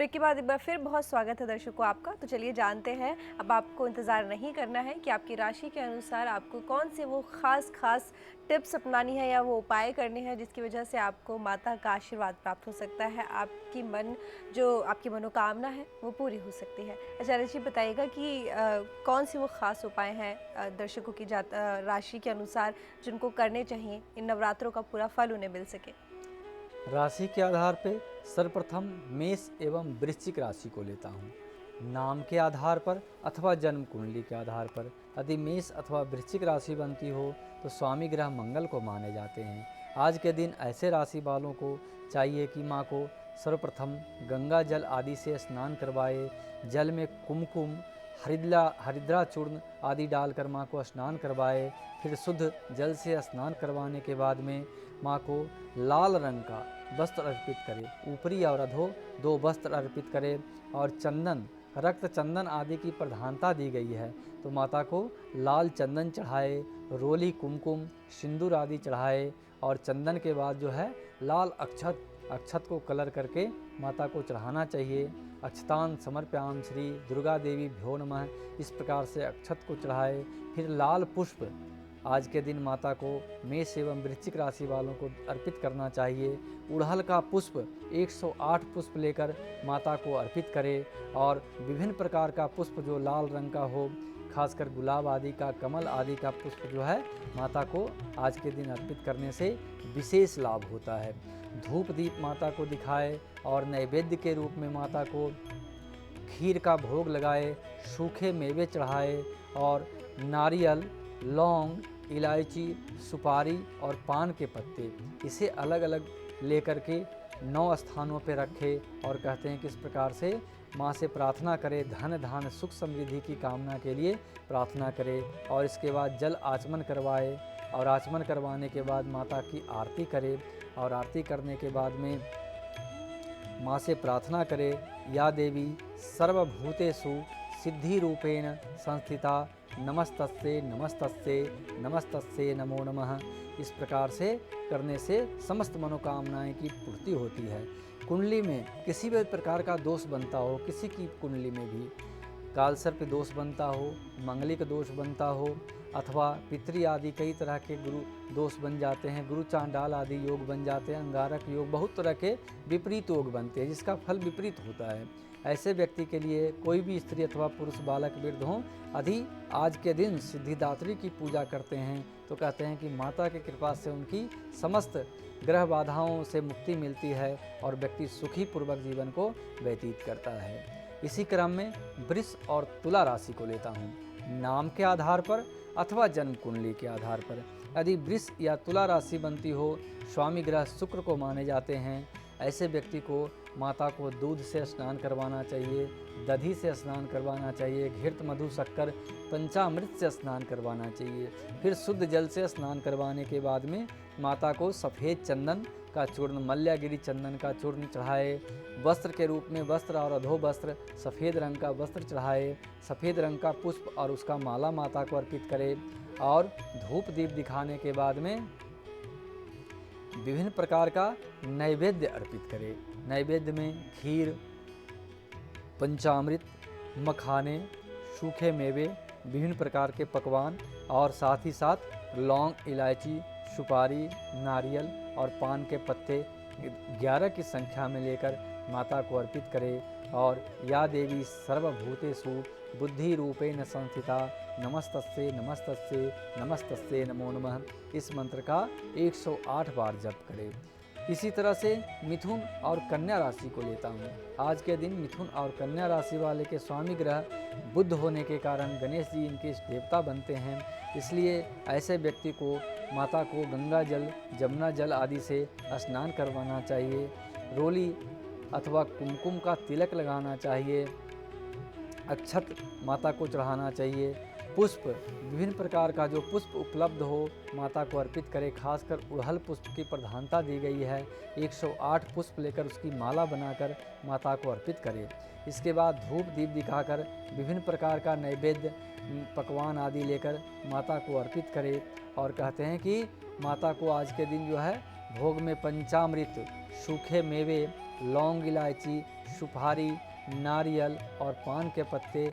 Break के बाद एक बार फिर बहुत स्वागत है दर्शकों आपका। तो चलिए जानते हैं, अब आपको इंतज़ार नहीं करना है कि आपकी राशि के अनुसार आपको कौन से वो ख़ास टिप्स अपनानी है या वो उपाय करने हैं जिसकी वजह से आपको माता का आशीर्वाद प्राप्त हो सकता है, आपकी मनोकामना है वो पूरी हो सकती है। आचार्य जी बताइएगा कि कौन सी वो ख़ास उपाय हैं दर्शकों की राशि के अनुसार जिनको करने चाहिए, इन नवरात्रों का पूरा फल उन्हें मिल सके। राशि के आधार पे सर्वप्रथम मेष एवं वृश्चिक राशि को लेता हूँ। नाम के आधार पर अथवा जन्म कुंडली के आधार पर यदि मेष अथवा वृश्चिक राशि बनती हो तो स्वामी ग्रह मंगल को माने जाते हैं। आज के दिन ऐसे राशि वालों को चाहिए कि माँ को सर्वप्रथम गंगा जल आदि से स्नान करवाए। जल में कुमकुम हरिद्रा चूर्ण आदि डालकर माँ को स्नान करवाए। फिर शुद्ध जल से स्नान करवाने के बाद में माँ को लाल रंग का वस्त्र अर्पित करे। ऊपरी और अधो 2 वस्त्र अर्पित करे और चंदन, रक्त चंदन आदि की प्रधानता दी गई है तो माता को लाल चंदन चढ़ाए, रोली कुमकुम सिंदूर आदि चढ़ाए और चंदन के बाद जो है लाल अक्षत को कलर करके माता को चढ़ाना चाहिए। अक्षतान समर्प्याम श्री दुर्गा देवी भ्यो नमः, इस प्रकार से अक्षत को चढ़ाए। फिर लाल पुष्प आज के दिन माता को मेष एवं वृश्चिक राशि वालों को अर्पित करना चाहिए। उड़हल का पुष्प 108 पुष्प लेकर माता को अर्पित करें और विभिन्न प्रकार का पुष्प जो लाल रंग का हो, खासकर गुलाब आदि का, कमल आदि का पुष्प जो है माता को आज के दिन अर्पित करने से विशेष लाभ होता है। धूप दीप माता को दिखाए और नैवेद्य के रूप में माता को खीर का भोग लगाए, सूखे मेवे चढ़ाए और नारियल, लौंग, इलायची, सुपारी और पान के पत्ते इसे अलग अलग लेकर के 9 स्थानों पर रखे और कहते हैं कि इस प्रकार से माँ से प्रार्थना करे, धन धान सुख समृद्धि की कामना के लिए प्रार्थना करे। और इसके बाद जल आचमन करवाए और आचमन करवाने के बाद माता की आरती करे और आरती करने के बाद में माँ से प्रार्थना करे, या देवी सर्वभूतेषु सिद्धि रूपेण संस्थिता नमस्तस्ते नमस्तस्ते नमस्तस्ते नमो नमः। इस प्रकार से करने से समस्त मनोकामनाएं की पूर्ति होती है। कुंडली में किसी भी प्रकार का दोष बनता हो, किसी की कुंडली में भी कालसर्प दोष बनता हो, मंगलिक दोष बनता हो अथवा पितृ आदि कई तरह के गुरु दोष बन जाते हैं, गुरु चांडाल आदि योग बन जाते हैं, अंगारक योग, बहुत तरह के विपरीत योग बनते हैं जिसका फल विपरीत होता है। ऐसे व्यक्ति के लिए कोई भी स्त्री अथवा पुरुष, बालक, वृद्ध हों, यदि आज के दिन सिद्धिदात्री की पूजा करते हैं तो कहते हैं कि माता की कृपा से उनकी समस्त ग्रह बाधाओं से मुक्ति मिलती है और व्यक्ति सुखी पूर्वक जीवन को व्यतीत करता है। इसी क्रम में वृष और तुला राशि को लेता हूँ। नाम के आधार पर अथवा जन्म कुंडली के आधार पर यदि वृष या तुला राशि बनती हो, स्वामी ग्रह शुक्र को माने जाते हैं। ऐसे व्यक्ति को माता को दूध से स्नान करवाना चाहिए, दधी से स्नान करवाना चाहिए, घृत मधु शक्कर पंचामृत से स्नान करवाना चाहिए। फिर शुद्ध जल से स्नान करवाने के बाद में माता को सफ़ेद चंदन का चूर्ण, मल्यागिरी चंदन का चूर्ण चढ़ाए। वस्त्र के रूप में वस्त्र और अधो वस्त्र सफ़ेद रंग का वस्त्र चढ़ाए, सफ़ेद रंग का पुष्प और उसका माला माता को अर्पित करे और धूप दीप दिखाने के बाद में विभिन्न प्रकार का नैवेद्य अर्पित करे। नैवेद्य में खीर, पंचामृत, मखाने, सूखे मेवे, विभिन्न प्रकार के पकवान और साथ ही साथ लौंग, इलायची, सुपारी, नारियल और पान के पत्ते 11 की संख्या में लेकर माता को अर्पित करे और या देवी सर्वभूतेषु बुद्धि रूपेण संस्थिता नमस्तस्ते नमस्तस्ते नमस्तस्ते नमो नमः, इस मंत्र का 108 बार जप करें। इसी तरह से मिथुन और कन्या राशि को लेता हूँ। आज के दिन मिथुन और कन्या राशि वाले के स्वामी ग्रह बुध होने के कारण गणेश जी इनके देवता बनते हैं, इसलिए ऐसे व्यक्ति को माता को गंगा जल, जमुना जल आदि से स्नान करवाना चाहिए। रोली अथवा कुमकुम का तिलक लगाना चाहिए, अक्षत माता को चढ़ाना चाहिए। पुष्प, विभिन्न प्रकार का जो पुष्प उपलब्ध हो माता को अर्पित करें। खासकर उड़हल पुष्प की प्रधानता दी गई है, 108 पुष्प लेकर उसकी माला बनाकर माता को अर्पित करें। इसके बाद धूप दीप दिखाकर विभिन्न प्रकार का नैवेद्य, पकवान आदि लेकर माता को अर्पित करें और कहते हैं कि माता को आज के दिन जो है भोग में पंचामृत, सूखे मेवे, लौंग, इलायची, सुपारी, नारियल और पान के पत्ते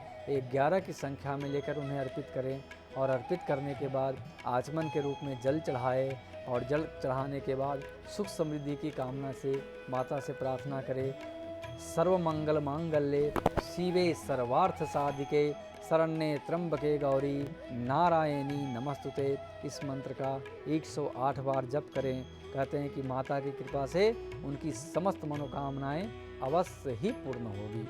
11 की संख्या में लेकर उन्हें अर्पित करें और अर्पित करने के बाद आचमन के रूप में जल चढ़ाए और जल चढ़ाने के बाद सुख समृद्धि की कामना से माता से प्रार्थना करें। सर्वमंगल मांगल्ये शिवे सर्वार्थ साधिके शरण्ये त्र्यंबके गौरी नारायणी नमस्तुते। इस मंत्र का 108 बार जप करें। कहते हैं कि माता की कृपा से उनकी समस्त मनोकामनाएं अवश्य ही पूर्ण होगी।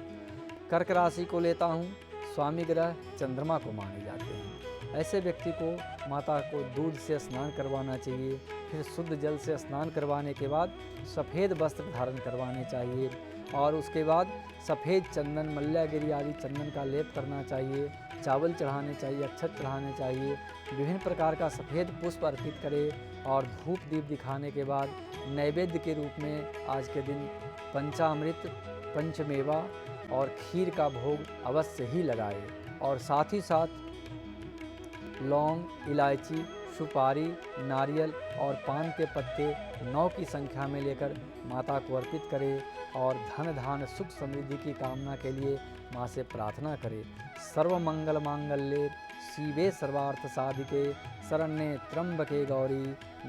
कर्क राशि को लेता हूँ। स्वामी ग्रह चंद्रमा को माने जाते हैं। ऐसे व्यक्ति को माता को दूध से स्नान करवाना चाहिए। फिर शुद्ध जल से स्नान करवाने के बाद सफ़ेद वस्त्र धारण करवाने चाहिए और उसके बाद सफ़ेद चंदन, मल्लागिरी आदि चंदन का लेप करना चाहिए। चावल चढ़ाने चाहिए, अक्षत चढ़ाने चाहिए। विभिन्न प्रकार का सफ़ेद पुष्प अर्पित करें और धूप दीप दिखाने के बाद नैवेद्य के रूप में आज के दिन पंचामृत, पंचमेवा और खीर का भोग अवश्य ही लगाए और साथ ही साथ लौंग, इलायची, सुपारी, नारियल और पान के पत्ते 9 की संख्या में लेकर माता को अर्पित करें और धन धान सुख समृद्धि की कामना के लिए माँ से प्रार्थना करें। सर्वमंगल मांगल्ये शिवे सर्वार्थ साधिके शरण्ये त्र्यंबके गौरी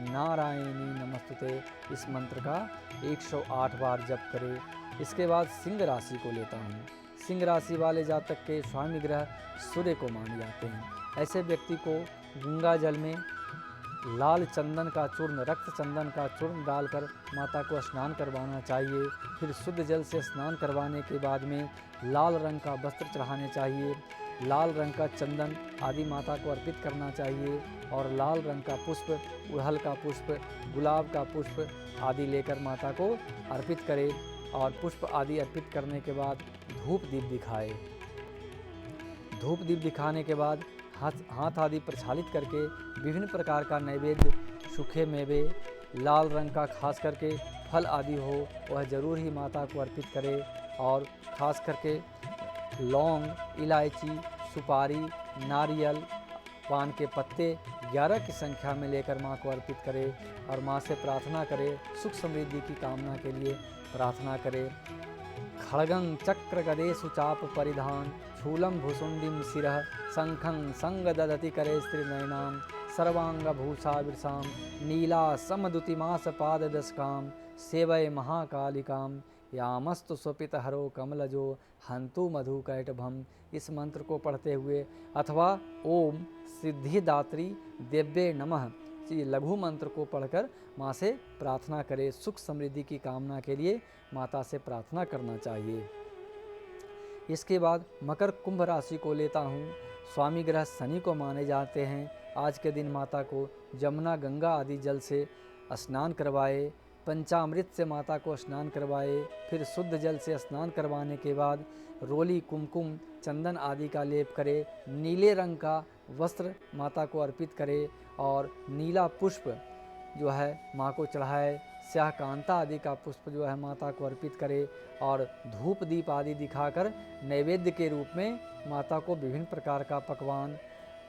नारायणी नमस्तुते। इस मंत्र का 108 बार जप करें। इसके बाद सिंह राशि को लेता हूँ। सिंह राशि वाले जातक के स्वामी ग्रह सूर्य को माने जाते हैं। ऐसे व्यक्ति को गंगा जल में लाल चंदन का चूर्ण, रक्त चंदन का चूर्ण डालकर माता को स्नान करवाना चाहिए। फिर शुद्ध जल से स्नान करवाने के बाद में लाल रंग का वस्त्र चढ़ाने चाहिए। लाल रंग का चंदन आदि माता को अर्पित करना चाहिए और लाल रंग का पुष्प, गुड़हल का पुष्प, गुलाब का पुष्प आदि लेकर माता को अर्पित करें और पुष्प आदि अर्पित करने के बाद धूप दीप दिखाए। धूप दीप दिखाने के बाद हाथ आदि प्रक्षालित करके विभिन्न प्रकार का नैवेद्य, सूखे मेवे, लाल रंग का खास करके फल आदि हो वह जरूर ही माता को अर्पित करे और खास करके लौंग, इलायची, सुपारी, नारियल, पान के पत्ते 11 की संख्या में लेकर माँ को अर्पित करे और माँ से प्रार्थना करे, सुख समृद्धि की कामना के लिए प्रार्थना करे। खड्गं चक्र गदेषु चाप परिधान शूलं भुसुंडिं शिरः शंखं संग ददति करे स्त्रीनयनां सर्वांगभूषाविरसां नीला समदुतिमास पाददशकां सेवय महाकालिकां यामस्तु स्वपितहरो कमलजो हंतु मधुकैटभम। इस मंत्र को पढ़ते हुए अथवा ओम सिद्धिदात्री देव्ये नमः लघु मंत्र को पढ़कर माँ से प्रार्थना करें। सुख समृद्धि की कामना के लिए माता से प्रार्थना करना चाहिए। इसके बाद मकर कुंभ राशि को लेता हूँ। स्वामी ग्रह शनि को माने जाते हैं। आज के दिन माता को जमुना, गंगा आदि जल से स्नान करवाए, पंचामृत से माता को स्नान करवाए। फिर शुद्ध जल से स्नान करवाने के बाद रोली, कुमकुम, चंदन आदि का लेप करे। नीले रंग का वस्त्र माता को अर्पित करे और नीला पुष्प जो है माँ को चढ़ाए। स्याह कांता आदि का पुष्प जो है माता को अर्पित करे और धूप दीप आदि दिखाकर नैवेद्य के रूप में माता को विभिन्न प्रकार का पकवान,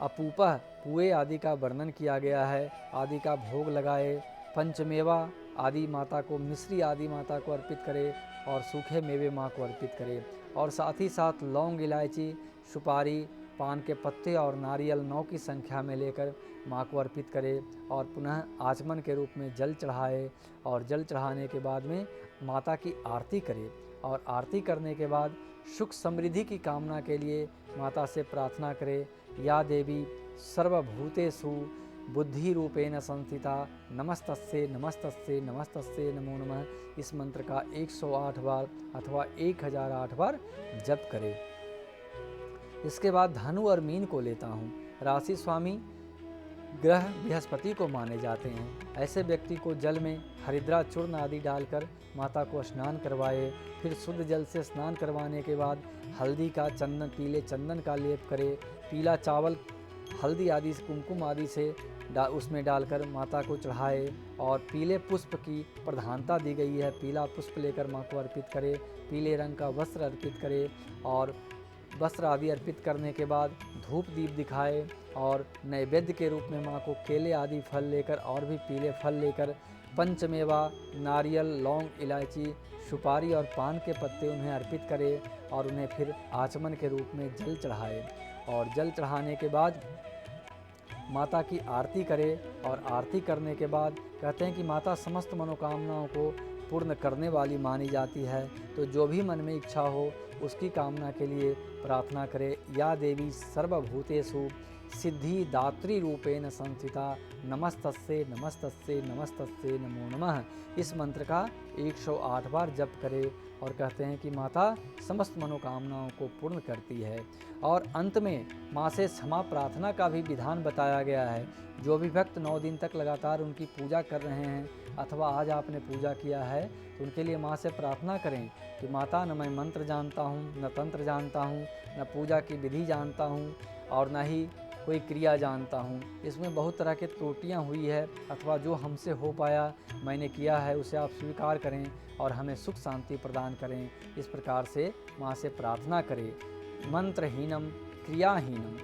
अपूपह, पुए आदि का वर्णन किया गया है, आदि का भोग लगाए। पंचमेवा आदि माता को, मिश्री आदि माता को अर्पित करे और सूखे मेवे माँ को अर्पित करे और साथ ही साथ लौंग, इलायची, सुपारी, पान के पत्ते और नारियल 9 की संख्या में लेकर माँ को अर्पित करे और पुनः आचमन के रूप में जल चढ़ाए और जल चढ़ाने के बाद में माता की आरती करे और आरती करने के बाद सुख समृद्धि की कामना के लिए माता से प्रार्थना करे। या देवी सर्वभूतेषु बुद्धि रूपेण संस्थिता नमस्तस्ये नमस्तस्ये नमस्तस्ये नमो नमः। इस मंत्र का 108 बार अथवा 1008 बार जप करें। इसके बाद धनु और मीन को लेता हूँ। राशि स्वामी ग्रह बृहस्पति को माने जाते हैं। ऐसे व्यक्ति को जल में हरिद्रा चूर्ण आदि डालकर माता को स्नान करवाए। फिर शुद्ध जल से स्नान करवाने के बाद हल्दी का चंदन, पीले चंदन का लेप करे। पीला चावल हल्दी आदि से, कुमकुम आदि से उसमें डालकर माता को चढ़ाए और पीले पुष्प की प्रधानता दी गई है। पीला पुष्प लेकर माँ को अर्पित करे, पीले रंग का वस्त्र अर्पित करे और वस्त्र आदि अर्पित करने के बाद धूप दीप दिखाए और नैवेद्य के रूप में माँ को केले आदि फल लेकर और भी पीले फल लेकर पंचमेवा नारियल, लौंग, इलायची, सुपारी और पान के पत्ते उन्हें अर्पित करे और उन्हें फिर आचमन के रूप में जल चढ़ाए। और जल चढ़ाने के बाद माता की आरती करे और आरती करने के बाद कहते हैं कि माता समस्त मनोकामनाओं को पूर्ण करने वाली मानी जाती है। तो जो भी मन में इच्छा हो उसकी कामना के लिए प्रार्थना करे। या देवी सर्वभूतेषु सिद्धि दात्री रूपेण संस्थिता नमस्तस्ये नमस्तस्ये नमस्तस्ये नमो नमः। इस मंत्र का 108 बार जप करे और कहते हैं कि माता समस्त मनोकामनाओं को पूर्ण करती है। और अंत में माँ से क्षमा प्रार्थना का भी विधान बताया गया है। जो भी भक्त 9 दिन तक लगातार उनकी पूजा कर रहे हैं अथवा आज आपने पूजा किया है तो उनके लिए माँ से प्रार्थना करें कि माता न मैं मंत्र जानता हूँ, न तंत्र जानता हूँ, न पूजा की विधि जानता हूँ और न ही कोई क्रिया जानता हूँ। इसमें बहुत तरह की त्रुटियाँ हुई है अथवा जो हमसे हो पाया मैंने किया है उसे आप स्वीकार करें और हमें सुख शांति प्रदान करें। इस प्रकार से माँ से प्रार्थना करें। मंत्रहीनम क्रियाहीनम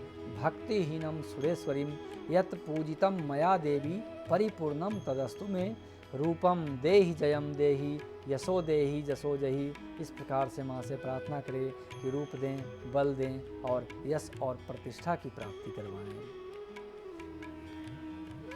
भक्तिहीनम सुरेश्वरीम यत् पूजितम मया देवी परिपूर्णम तदस्तु में रूपम देहि जयम देहि यशो देहि जसो जहि। इस प्रकार से माँ से प्रार्थना करें कि रूप दें, बल दें और यश और प्रतिष्ठा की प्राप्ति करवाएं।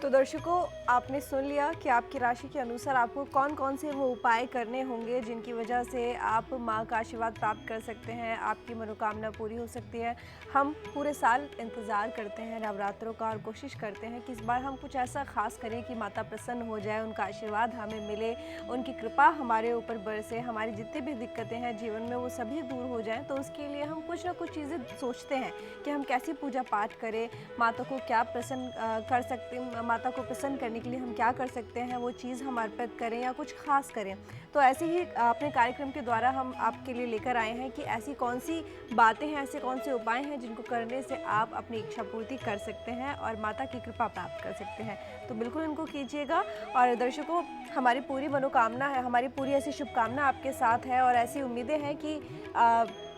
तो दर्शकों, आपने सुन लिया कि आपकी राशि के अनुसार आपको कौन कौन से वो उपाय करने होंगे जिनकी वजह से आप माँ का आशीर्वाद प्राप्त कर सकते हैं, आपकी मनोकामना पूरी हो सकती है। हम पूरे साल इंतज़ार करते हैं नवरात्रों का और कोशिश करते हैं कि इस बार हम कुछ ऐसा खास करें कि माता प्रसन्न हो जाए, उनका आशीर्वाद हमें मिले, उनकी कृपा हमारे ऊपर बरसे, हमारी जितनी भी दिक्कतें हैं जीवन में वो सभी दूर हो जाएँ। तो उसके लिए हम कुछ ना कुछ चीज़ें सोचते हैं कि हम कैसी पूजा पाठ करें, माता को क्या प्रसन्न कर सकते हैं, माता को प्रसन्न करने के लिए हम क्या कर सकते हैं, वो चीज़ हम अर्पित करें या कुछ खास करें। तो ऐसे ही अपने कार्यक्रम के द्वारा हम आपके लिए लेकर आए हैं कि ऐसी कौन सी बातें हैं, ऐसे कौन से उपाय हैं जिनको करने से आप अपनी इच्छा पूर्ति कर सकते हैं और माता की कृपा प्राप्त कर सकते हैं। तो बिल्कुल इनको कीजिएगा। और दर्शकों, हमारी पूरी मनोकामना है, हमारी पूरी ऐसी शुभकामना आपके साथ है और ऐसी उम्मीदें हैं कि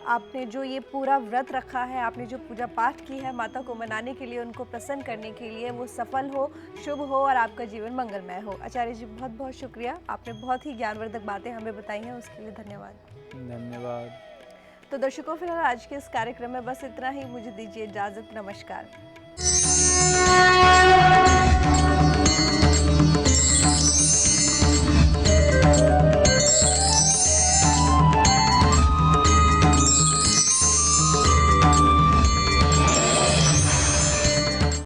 आपने जो ये पूरा व्रत रखा है, आपने जो पूजा पाठ की है माता को मनाने के लिए, उनको प्रसन्न करने के लिए, वो सफल हो, शुभ हो और आपका जीवन मंगलमय हो। आचार्य जी, बहुत बहुत शुक्रिया। आपने बहुत ही ज्ञानवर्धक बातें हमें बताई हैं, उसके लिए धन्यवाद। धन्यवाद। तो दर्शकों, फिलहाल आज के इस कार्यक्रम में बस इतना ही। मुझे दीजिए इजाज़त। नमस्कार।